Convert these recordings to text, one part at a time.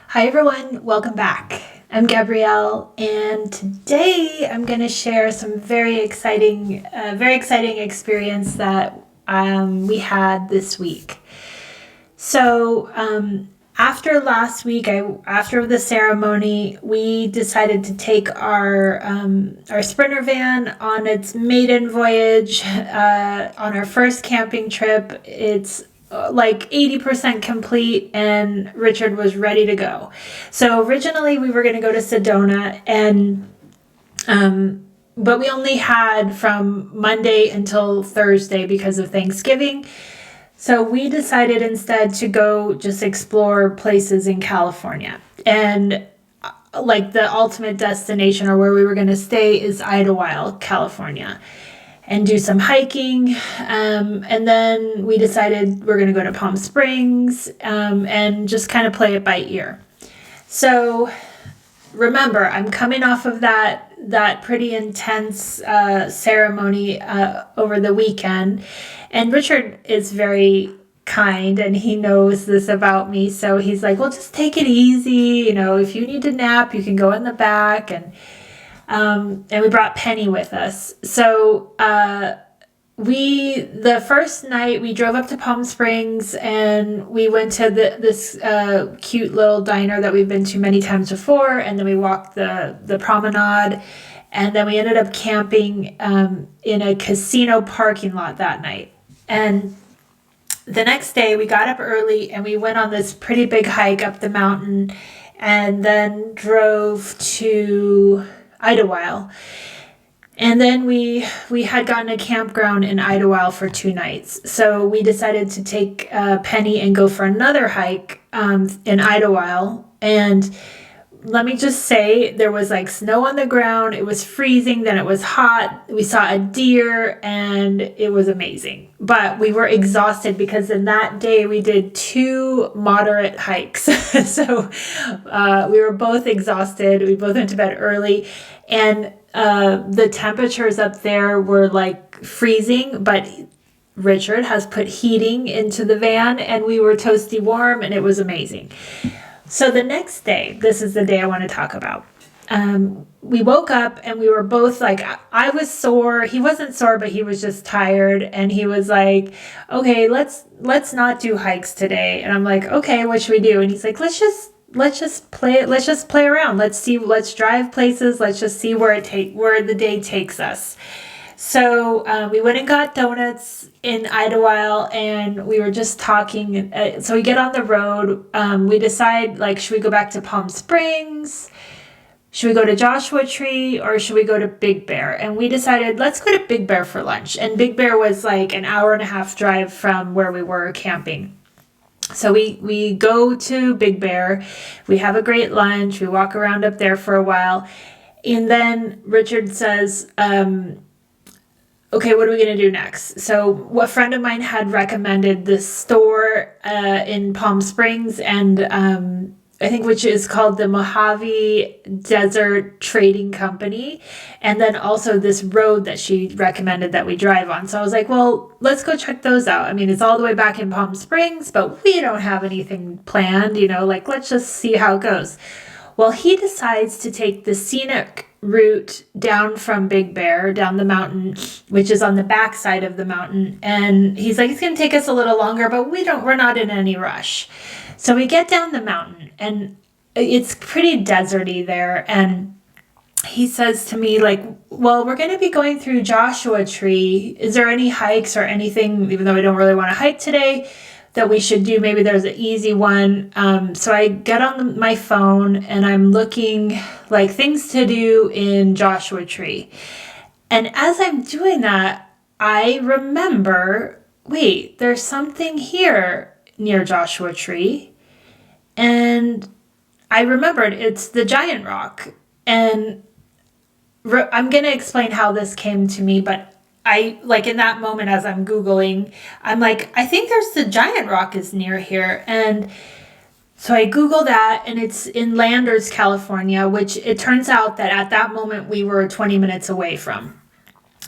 Hi everyone, welcome back. I'm Gabrielle, and today I'm going to share some very exciting experience that we had this week. So after last week, after the ceremony, we decided to take our sprinter van on its maiden voyage on our first camping trip. It's like 80% complete, and Richard was ready to go. So originally we were going to go to Sedona, and but we only had from Monday until Thursday because of Thanksgiving. So we decided instead to go just explore places in California. And like the ultimate destination, or where we were going to stay, is Idlewild, California, and do some hiking. And then we decided we're going to go to Palm Springs, and just kind of play it by ear. So remember, I'm coming off of that pretty intense ceremony over the weekend. And Richard is very kind, and he knows this about me. So he's like, well, just take it easy. If you need to nap, you can go in the back. And we brought Penny with us. So the first night we drove up to Palm Springs, and we went to this cute little diner that we've been to many times before. And then we walked the promenade, and then we ended up camping in a casino parking lot that night. And the next day we got up early, and we went on this pretty big hike up the mountain, and then drove to Idlewild. And then we had gotten a campground in Idlewild for 2 nights. So we decided to take Penny and go for another hike in Idlewild. And let me just say, there was like snow on the ground. It was freezing. Then it was hot. We saw a deer, and it was amazing. But we were exhausted because in that day we did 2 moderate hikes. So we were both exhausted. We both went to bed early. And the temperatures up there were like freezing, but Richard has put heating into the van, and we were toasty warm, and it was amazing. So the next day, this is the day I want to talk about. We woke up, and we were both like, I was sore. He wasn't sore, but he was just tired. And he was like, okay, let's not do hikes today. And I'm like, okay, what should we do? And he's like, let's just play around. Let's drive places. Let's just see where the day takes us. So we went and got donuts in Idlewild, and we were just talking. So we get on the road. We decide, like, should we go back to Palm Springs? Should we go to Joshua Tree, or should we go to Big Bear? And we decided, let's go to Big Bear for lunch. And Big Bear was like an hour and a half drive from where we were camping. So we go to Big Bear. We have a great lunch. We walk around up there for a while. And then Richard says, okay, what are we going to do next? So a friend of mine had recommended this store in Palm Springs, and I think which is called the Mojave Desert Trading Company. And then also this road that she recommended that we drive on. So I was like, well, let's go check those out. I mean, it's all the way back in Palm Springs, but we don't have anything planned, like, let's just see how it goes. Well, he decides to take the scenic route down from Big Bear, down the mountain, which is on the back side of the mountain. And he's like, it's going to take us a little longer, but we're not in any rush. So we get down the mountain, and it's pretty deserty there. And he says to me, like, well, we're going to be going through Joshua Tree. Is there any hikes or anything, even though we don't really want to hike today, that we should do? Maybe there's an easy one. So I get on my phone, and I'm looking like things to do in Joshua Tree. And as I'm doing that, I remember, wait, there's something here near Joshua Tree. And I remembered it's the giant rock. And I'm going to explain how this came to me, but I, like, in that moment as I'm Googling, I'm like, I think there's the giant rock is near here. And so I Google that, and it's in Landers, California, which it turns out that at that moment we were 20 minutes away from.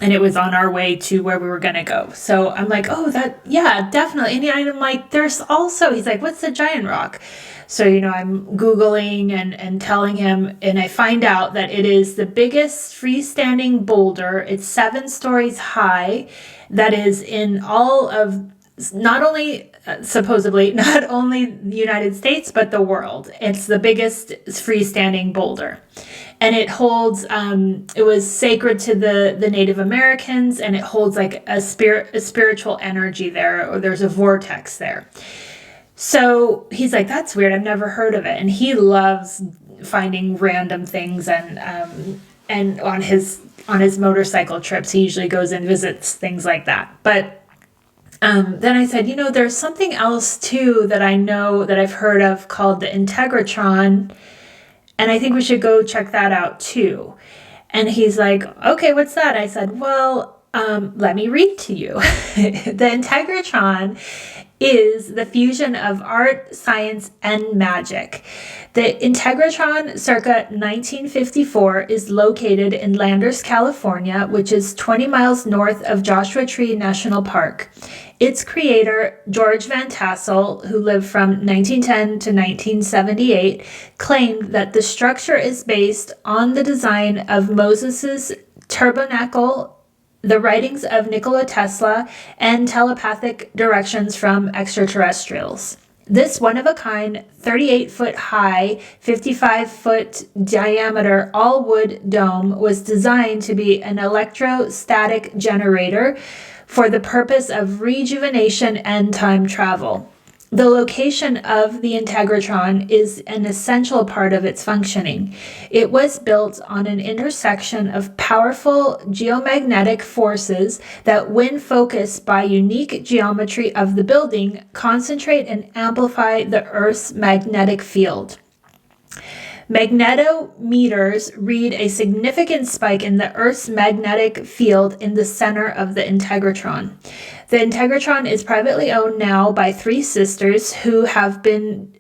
and it was on our way to where we were going to go. So I'm like, oh, yeah, definitely. And I'm like, there's also, he's like, what's the giant rock? So, I'm Googling and telling him, and I find out that it is the biggest freestanding boulder. It's 7 stories high, that is in all of, not only supposedly, not only the United States, but the world. It's the biggest freestanding boulder. And it holds, it was sacred to the Native Americans, and it holds like a spiritual energy there, or there's a vortex there. So he's like, that's weird. I've never heard of it. And he loves finding random things, and on his motorcycle trips, he usually goes and visits things like that. But then I said, there's something else too that I know that I've heard of called the Integratron, and I think we should go check that out too. And he's like, okay, what's that? I said, well, let me read to you. The Integratron is the fusion of art, science, and magic. The Integratron, circa 1954, is located in Landers, California, which is 20 miles north of Joshua Tree National Park. Its creator, George Van Tassel, who lived from 1910 to 1978, claimed that the structure is based on the design of Moses's tabernacle, the writings of Nikola Tesla, and telepathic directions from extraterrestrials. This one-of-a-kind, 38-foot high, 55-foot diameter all-wood dome was designed to be an electrostatic generator for the purpose of rejuvenation and time travel. The location of the Integratron is an essential part of its functioning. It was built on an intersection of powerful geomagnetic forces that, when focused by unique geometry of the building, concentrate and amplify the Earth's magnetic field. Magnetometers read a significant spike in the Earth's magnetic field in the center of the Integratron. The Integratron is privately owned now by 3 sisters who have been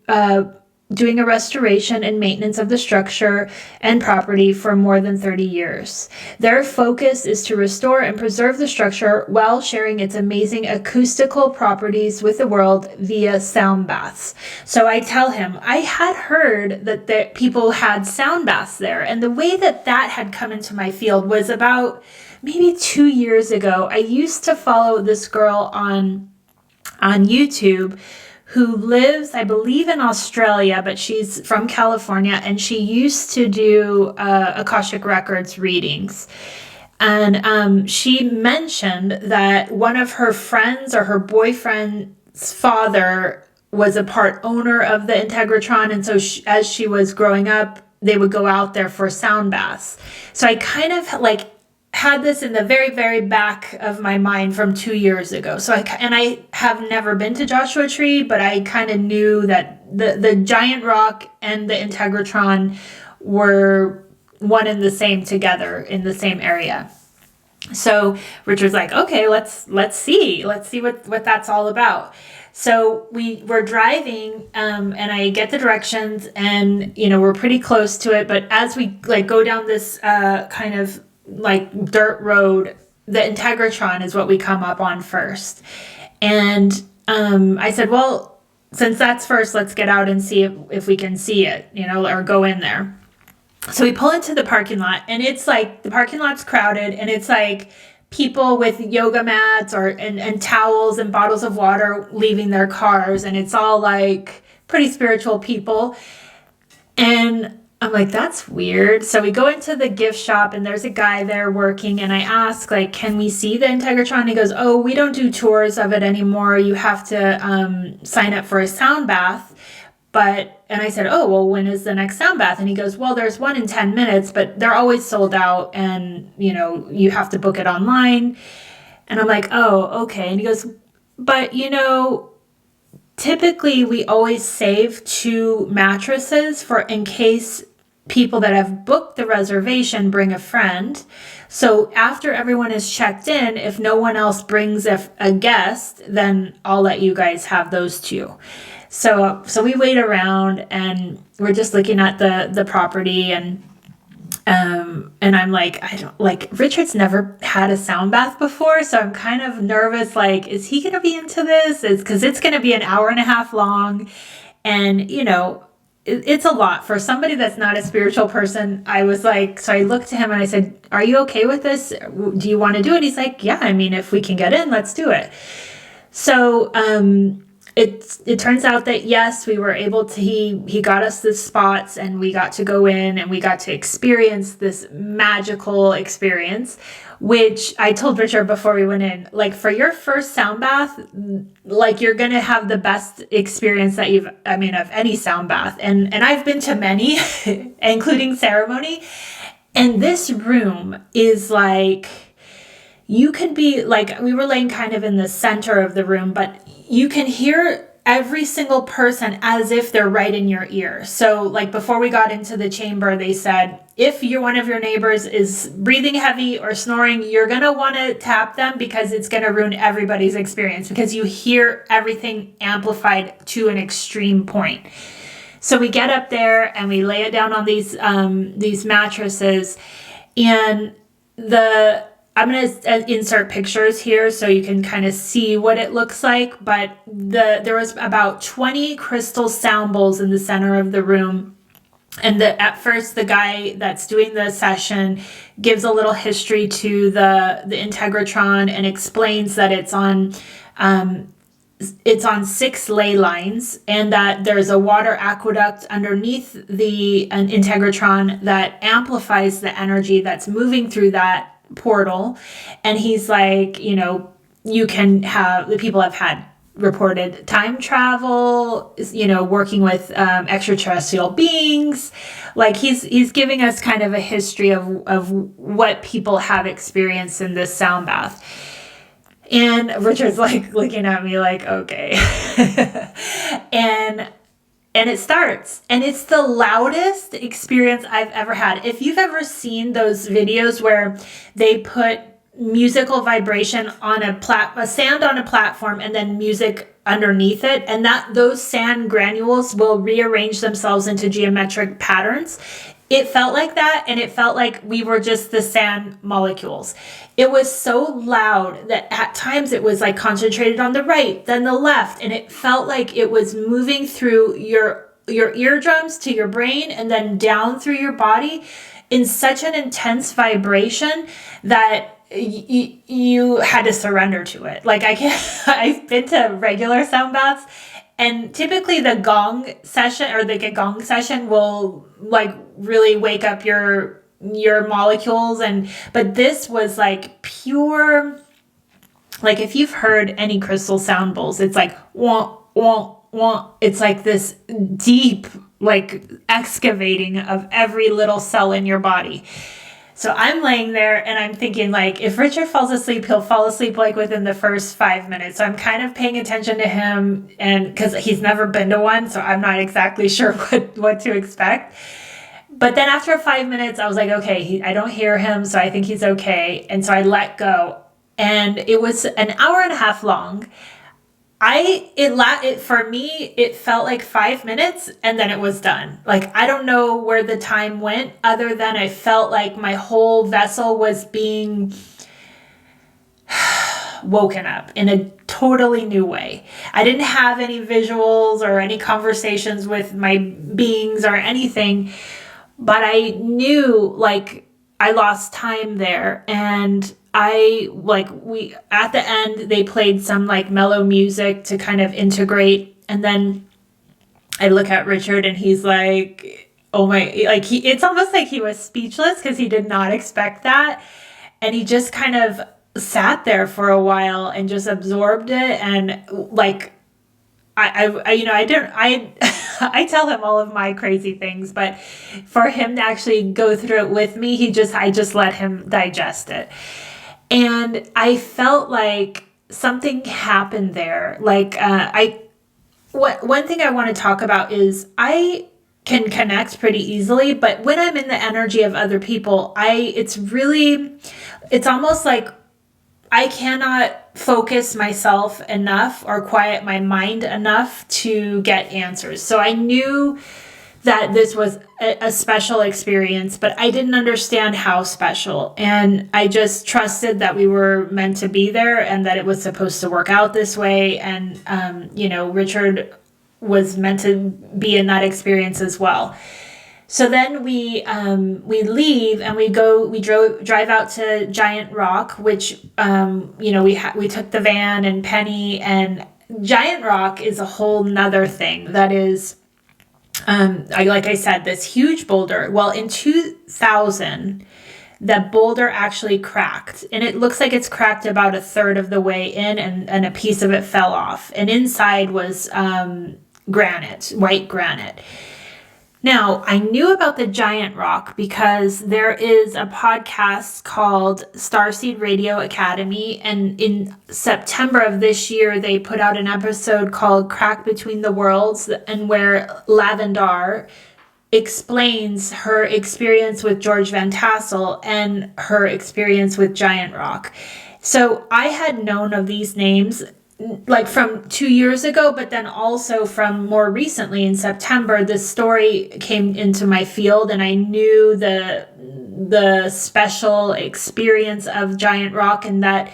doing a restoration and maintenance of the structure and property for more than 30 years. Their focus is to restore and preserve the structure while sharing its amazing acoustical properties with the world via sound baths. So I tell him, I had heard that people had sound baths there, and the way that had come into my field was about maybe 2 years ago. I used to follow this girl on YouTube who lives, I believe, in Australia, but she's from California, and she used to do Akashic Records readings. And she mentioned that one of her friends or her boyfriend's father was a part owner of the Integratron, and so as she was growing up, they would go out there for sound baths. So I kind of had this in the very, very back of my mind from 2 years ago. So I have never been to Joshua Tree, but I kind of knew that the giant rock and the Integratron were one and the same together in the same area. So Richard's like, okay, let's see what that's all about. So we were driving, and I get the directions, and we're pretty close to it. But as we go down this kind of dirt road, the Integratron is what we come up on first. And I said, well, since that's first, let's get out and see if we can see it, or go in there. So we pull into the parking lot, and it's the parking lot's crowded, and it's people with yoga mats and towels and bottles of water leaving their cars, and it's all pretty spiritual people. And I'm like, that's weird. So we go into the gift shop, and there's a guy there working, and I ask, can we see the Integratron? He goes, oh, we don't do tours of it anymore. You have to sign up for a sound bath. And I said, oh, well, when is the next sound bath? And he goes, well, there's one in 10 minutes, but they're always sold out, and, you have to book it online. And I'm like, oh, okay. And he goes, but, typically we always save 2 mattresses for in case people that have booked the reservation bring a friend. So after everyone is checked in, if no one else brings a guest, then I'll let you guys have those 2. So we wait around, and we're just looking at the property, and And I'm like, I don't like, Richard's never had a sound bath before. So I'm kind of nervous. Like, is he going to be into this? Cause it's going to be an hour and a half long. And, it's a lot for somebody that's not a spiritual person. I was like, so I looked to him and I said, are you okay with this? Do you want to do it? He's like, yeah, I mean, if we can get in, let's do it. So, it turns out that yes, we were able to, he got us the spots and we got to go in and we got to experience this magical experience, which I told Richard before we went in, like for your first sound bath, like you're going to have the best experience that of any sound bath. And I've been to many, including ceremony. And this room is like, you could be like, we were laying kind of in the center of the room, but you can hear every single person as if they're right in your ear. So like before we got into the chamber, they said, if one of your neighbors is breathing heavy or snoring, you're going to want to tap them because it's going to ruin everybody's experience because you hear everything amplified to an extreme point. So we get up there and we lay it down on these mattresses, and I'm going to insert pictures here so you can kind of see what it looks like. But there was about 20 crystal sound bowls in the center of the room. And at first, the guy that's doing the session gives a little history to the Integratron and explains that it's on 6 ley lines, and that there's a water aqueduct underneath an Integratron that amplifies the energy that's moving through that portal. And he's like, the people have had reported time travel, working with extraterrestrial beings. Like he's giving us kind of a history of what people have experienced in this sound bath. And Richard's like looking at me like, okay. and it starts, and it's the loudest experience I've ever had. If you've ever seen those videos where they put musical vibration on a sand on a platform and then music underneath it, and those sand granules will rearrange themselves into geometric patterns. It felt like that, and it felt like we were just the sand molecules. It was so loud that at times it was like concentrated on the right, then the left, and it felt like it was moving through your eardrums to your brain and then down through your body in such an intense vibration that you had to surrender to it. Like I've been to regular sound baths, and typically the gong session or the gong session will like really wake up your molecules, but this was like pure, like if you've heard any crystal sound bowls, it's like wah, wah, wah. It's like this deep like excavating of every little cell in your body. So I'm laying there and I'm thinking, like, if Richard falls asleep, he'll fall asleep like within the first 5 minutes. So I'm kind of paying attention to him, and because he's never been to one, so I'm not exactly sure what to expect. But then after 5 minutes, I was like, okay, I don't hear him, so I think he's okay. And so I let go. And it was an hour and a half long. For me, it felt like 5 minutes and then it was done. Like, I don't know where the time went, other than I felt like my whole vessel was being woken up in a totally new way. I didn't have any visuals or any conversations with my beings or anything, but I knew like I lost time there. And at the end, they played some like mellow music to kind of integrate. And then I look at Richard and he's like, oh my, like it's almost like he was speechless because he did not expect that. And he just kind of sat there for a while and just absorbed it. And like, I tell him all of my crazy things, but for him to actually go through it with me, I just let him digest it. And I felt like something happened there. Like, one thing I want to talk about is I can connect pretty easily, but when I'm in the energy of other people, it's almost like I cannot focus myself enough or quiet my mind enough to get answers. So I knew that this was a special experience, but I didn't understand how special. And I just trusted that we were meant to be there and that it was supposed to work out this way. And, Richard was meant to be in that experience as well. So then we leave and we drive out to Giant Rock, which, we took the van and Penny, and Giant Rock is a whole nother thing. That is, like I said, this huge boulder. Well, in 2000, the boulder actually cracked, and it looks like it's cracked about a third of the way in, and a piece of it fell off. And inside was granite, white granite. Now, I knew about the Giant Rock because there is a podcast called Starseed Radio Academy, and in September of this year, they put out an episode called Crack Between the Worlds, and where Lavendar explains her experience with George Van Tassel and her experience with Giant Rock. So I had known of these names like from 2 years ago, but then also from more recently in September, this story came into my field, and I knew the special experience of Giant Rock, and that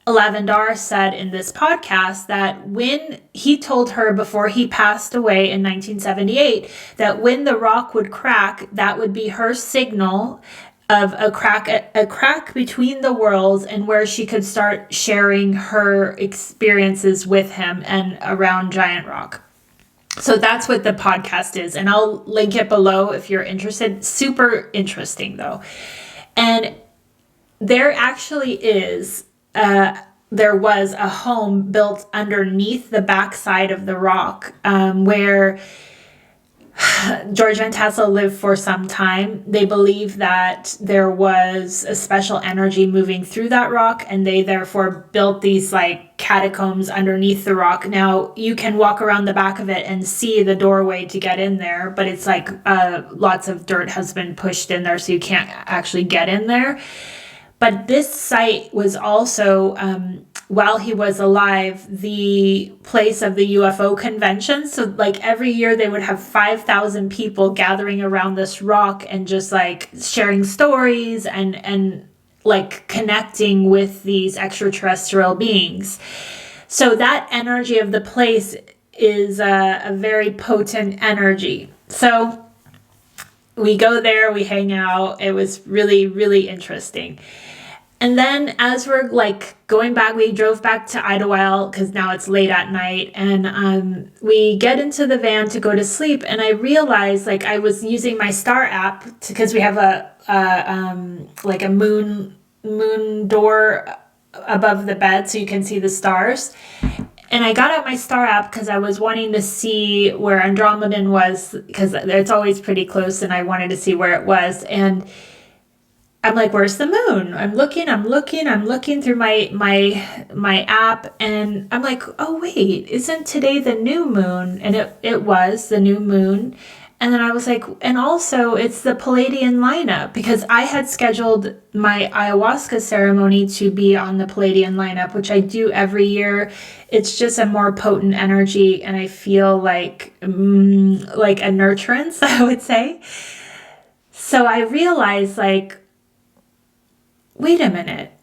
Lavendar said in this podcast that when he told her before he passed away in 1978, that when the rock would crack, that would be her signal of a crack between the worlds, and where she could start sharing her experiences with him and around Giant Rock. So that's what the podcast is, and I'll link it below if you're interested. Super interesting though. And there actually there was a home built underneath the backside of the rock, where George Van Tassel lived for some time. They believe that there was a special energy moving through that rock, and they therefore built these like catacombs underneath the rock. Now, you can walk around the back of it and see the doorway to get in there, but it's like lots of dirt has been pushed in there, so you can't actually get in there. But this site was also, while he was alive, the place of the UFO convention. So like every year they would have 5,000 people gathering around this rock and just like sharing stories and like connecting with these extraterrestrial beings. So that energy of the place is a very potent energy. So we go there, we hang out. It was really, really interesting. And then as we're like going back, we drove back to Idlewild because now it's late at night, and we get into the van to go to sleep, and I realized like I was using my star app because we have a moon door above the bed so you can see the stars. And I got out my star app because I was wanting to see where Andromedan was, because it's always pretty close, and I wanted to see where it was. And I'm like, where's the moon? I'm looking through my app, and I'm like, oh wait, isn't today the new moon? And it was the new moon. And then I was like, and also it's the Palladian lineup, because I had scheduled my ayahuasca ceremony to be on the Palladian lineup, which I do every year. It's just a more potent energy, and I feel like a nurturance, I would say. So I realized like, wait a minute.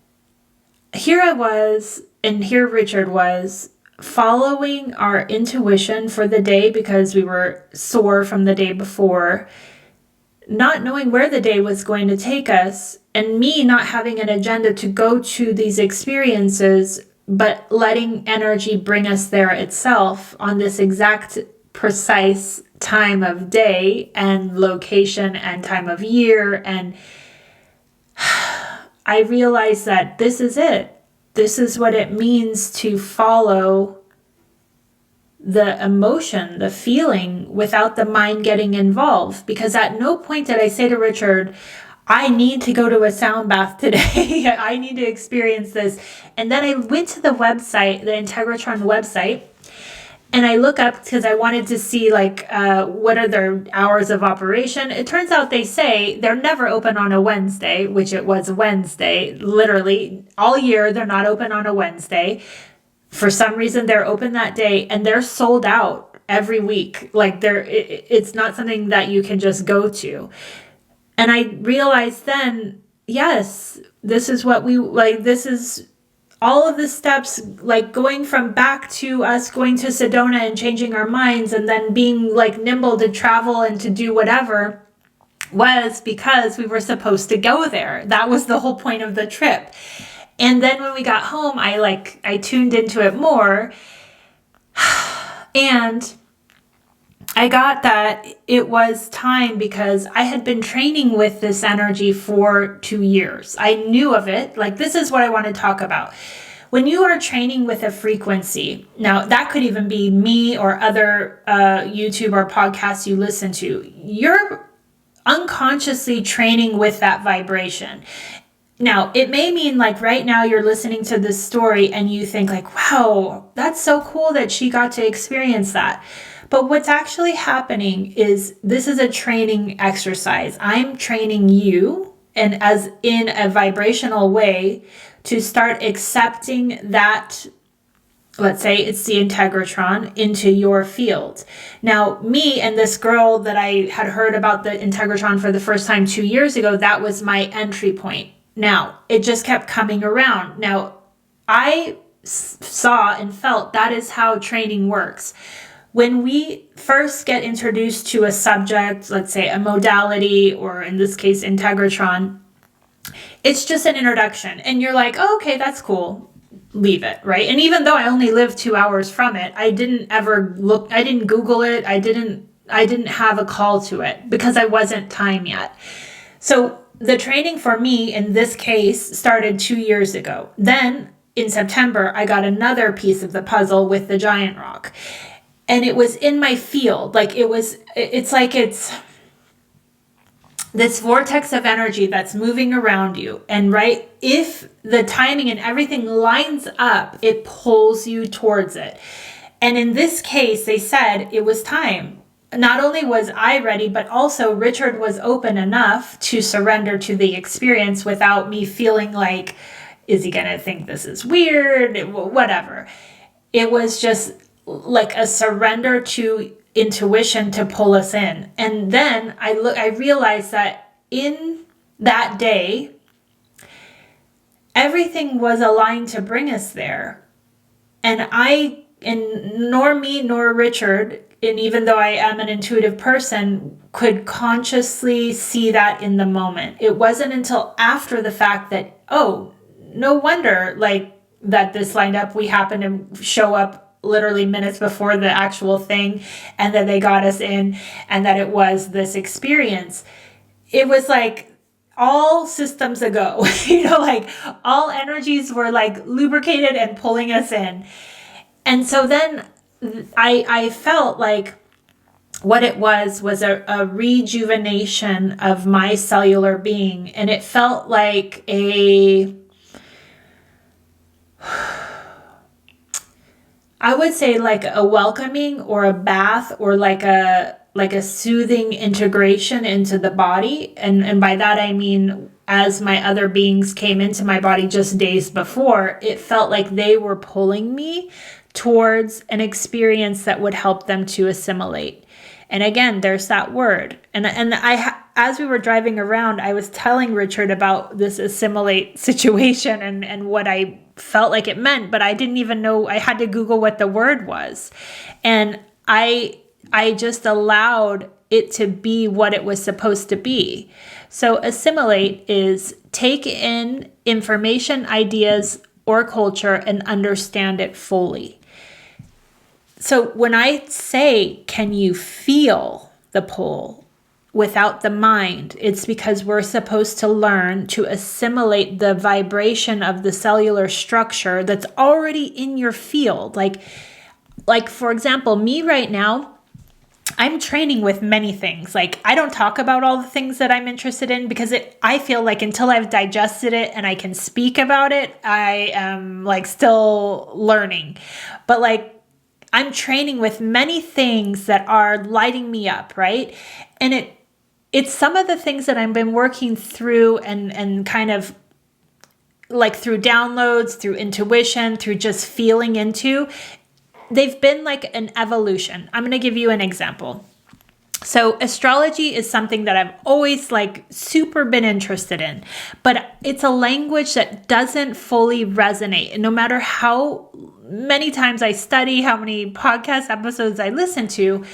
Here I was, and here Richard was, following our intuition for the day because we were sore from the day before, not knowing where the day was going to take us, and me not having an agenda to go to these experiences, but letting energy bring us there itself on this exact precise time of day and location and time of year. And I realized that this is it. This is what it means to follow the emotion, the feeling, without the mind getting involved. Because at no point did I say to Richard, I need to go to a sound bath today. I need to experience this. And then I went to the website, the Integratron website, and I look up because I wanted to see like what are their hours of operation. It turns out they say they're never open on a Wednesday, which it was Wednesday. Literally all year they're not open on a Wednesday. For some reason they're open that day, and they're sold out every week. Like it's not something that you can just go to. And I realized then, yes, this is what we like. This is all of the steps, like going from back to us going to Sedona and changing our minds and then being like nimble to travel and to do whatever, was because we were supposed to go there. That was the whole point of the trip. And then when we got home, I tuned into it more, and I got that it was time, because I had been training with this energy for 2 years. I knew of it. Like, this is what I want to talk about. When you are training with a frequency, now that could even be me or other YouTube or podcasts you listen to, you're unconsciously training with that vibration. Now, it may mean like right now you're listening to this story and you think like, wow, that's so cool that she got to experience that. But what's actually happening is this is a training exercise. I'm training you, and as in a vibrational way, to start accepting that, let's say it's the Integratron, into your field. Now, me and this girl that I had heard about the Integratron for the first time 2 years ago, that was my entry point. Now, it just kept coming around. Now, I saw and felt that is how training works. When we first get introduced to a subject, let's say a modality, or in this case, Integratron, it's just an introduction. And you're like, oh, okay, that's cool. Leave it, right? And even though I only lived 2 hours from it, I didn't ever look, I didn't Google it. I didn't have a call to it because I wasn't time yet. So the training for me in this case started 2 years ago. Then in September, I got another piece of the puzzle with the giant rock. And it was in my field. Like it's like it's this vortex of energy that's moving around you. And right, if the timing and everything lines up, it pulls you towards it. And in this case, they said it was time. Not only was I ready, but also Richard was open enough to surrender to the experience without me feeling like, is he going to think this is weird? Whatever. It was just like a surrender to intuition to pull us in. And then I realized that in that day, everything was aligned to bring us there. And nor me nor Richard, and even though I am an intuitive person, could consciously see that in the moment. It wasn't until after the fact that, oh, no wonder like that this lined up. We happened to show up literally minutes before the actual thing, and then they got us in, and that it was this experience. It was like all systems a go, like all energies were like lubricated and pulling us in. And so then I felt like what it was a rejuvenation of my cellular being. And it felt like I would say like a welcoming or a bath, or like a soothing integration into the body. And by that, I mean, as my other beings came into my body just days before, it felt like they were pulling me towards an experience that would help them to assimilate. And again, there's that word. And as we were driving around, I was telling Richard about this assimilate situation and what I felt like it meant, but I didn't even know. I had to Google what the word was. And I just allowed it to be what it was supposed to be. So assimilate is take in information, ideas, or culture and understand it fully. So when I say, can you feel the pull without the mind, it's because we're supposed to learn to assimilate the vibration of the cellular structure that's already in your field. Like for example, me right now, I'm training with many things. Like I don't talk about all the things that I'm interested in because I feel like until I've digested it and I can speak about it, I am like still learning. But like I'm training with many things that are lighting me up, right? And it's some of the things that I've been working through and kind of like through downloads, through intuition, through just feeling into. they've been like an evolution. I'm going to give you an example. So astrology is something that I've always like super been interested in, but it's a language that doesn't fully resonate. And no matter how many times I study, how many podcast episodes I listen to,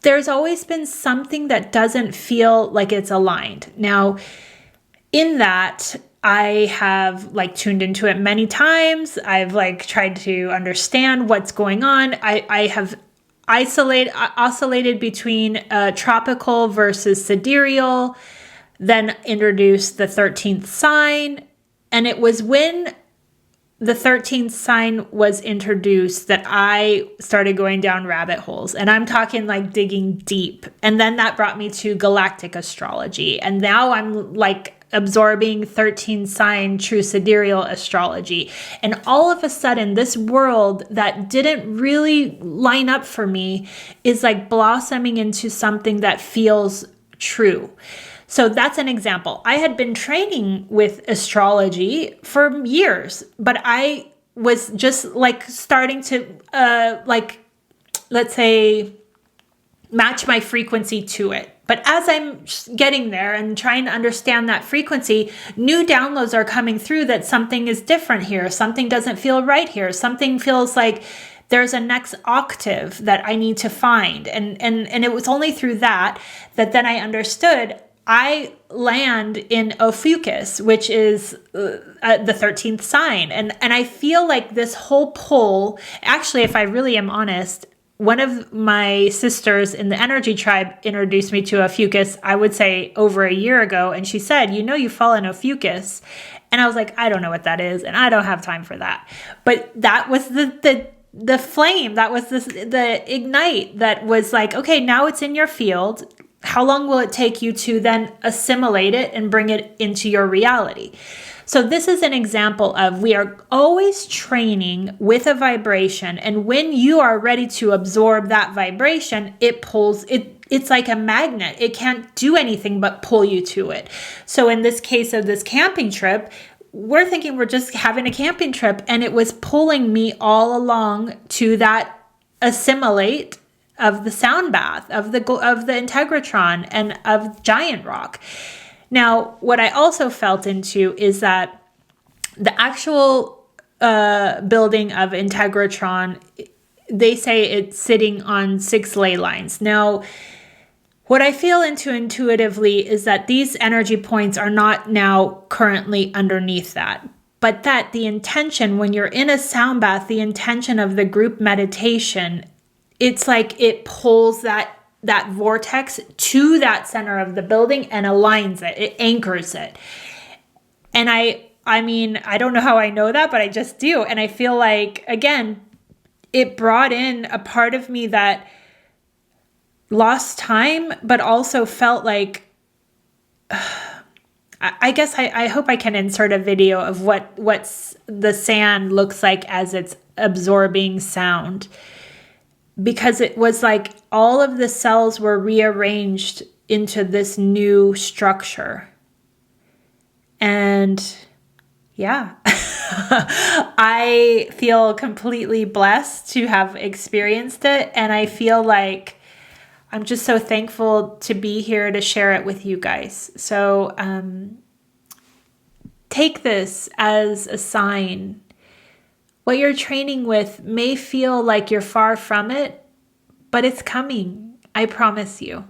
there's always been something that doesn't feel like it's aligned. Now, in that, I have like tuned into it many times. I've like tried to understand what's going on. I have oscillated between tropical versus sidereal, then introduced the 13th sign. And it was when the 13th sign was introduced that I started going down rabbit holes. And I'm talking like digging deep. And then that brought me to galactic astrology. And now I'm like absorbing 13 sign true sidereal astrology. And all of a sudden, this world that didn't really line up for me is like blossoming into something that feels true. So that's an example. I had been training with astrology for years, but I was just like starting to let's say match my frequency to it. But as I'm getting there and trying to understand that frequency, new downloads are coming through that something is different here. Something doesn't feel right here. Something feels like there's a next octave that I need to find. And it was only through that then I understood I land in Ophiuchus, which is the 13th sign. And I feel like this whole pull, actually, if I really am honest, one of my sisters in the energy tribe introduced me to Ophiuchus, I would say over a year ago. And she said, you fall in Ophiuchus. And I was like, I don't know what that is. And I don't have time for that. But that was the flame. That was the ignite that was like, okay, now it's in your field. How long will it take you to then assimilate it and bring it into your reality? So this is an example of we are always training with a vibration. And when you are ready to absorb that vibration, it pulls it. It's like a magnet. It can't do anything but pull you to it. So in this case of this camping trip, we're thinking we're just having a camping trip, and it was pulling me all along to that assimilate of the sound bath, of the Integratron, and of Giant Rock. Now, what I also felt into is that the actual building of Integratron, they say it's sitting on 6 ley lines. Now, what I feel into intuitively is that these energy points are not now currently underneath that, but that the intention, when you're in a sound bath, the intention of the group meditation, it's like it pulls that vortex to that center of the building and aligns it. It anchors it. And I mean, I don't know how I know that, but I just do. And I feel like, again, it brought in a part of me that lost time, but also felt like, I guess I hope I can insert a video of what's the sand looks like as it's absorbing sound. Because it was like all of the cells were rearranged into this new structure. And yeah, I feel completely blessed to have experienced it. And I feel like I'm just so thankful to be here to share it with you guys. So take this as a sign. What you're training with may feel like you're far from it, but it's coming. I promise you.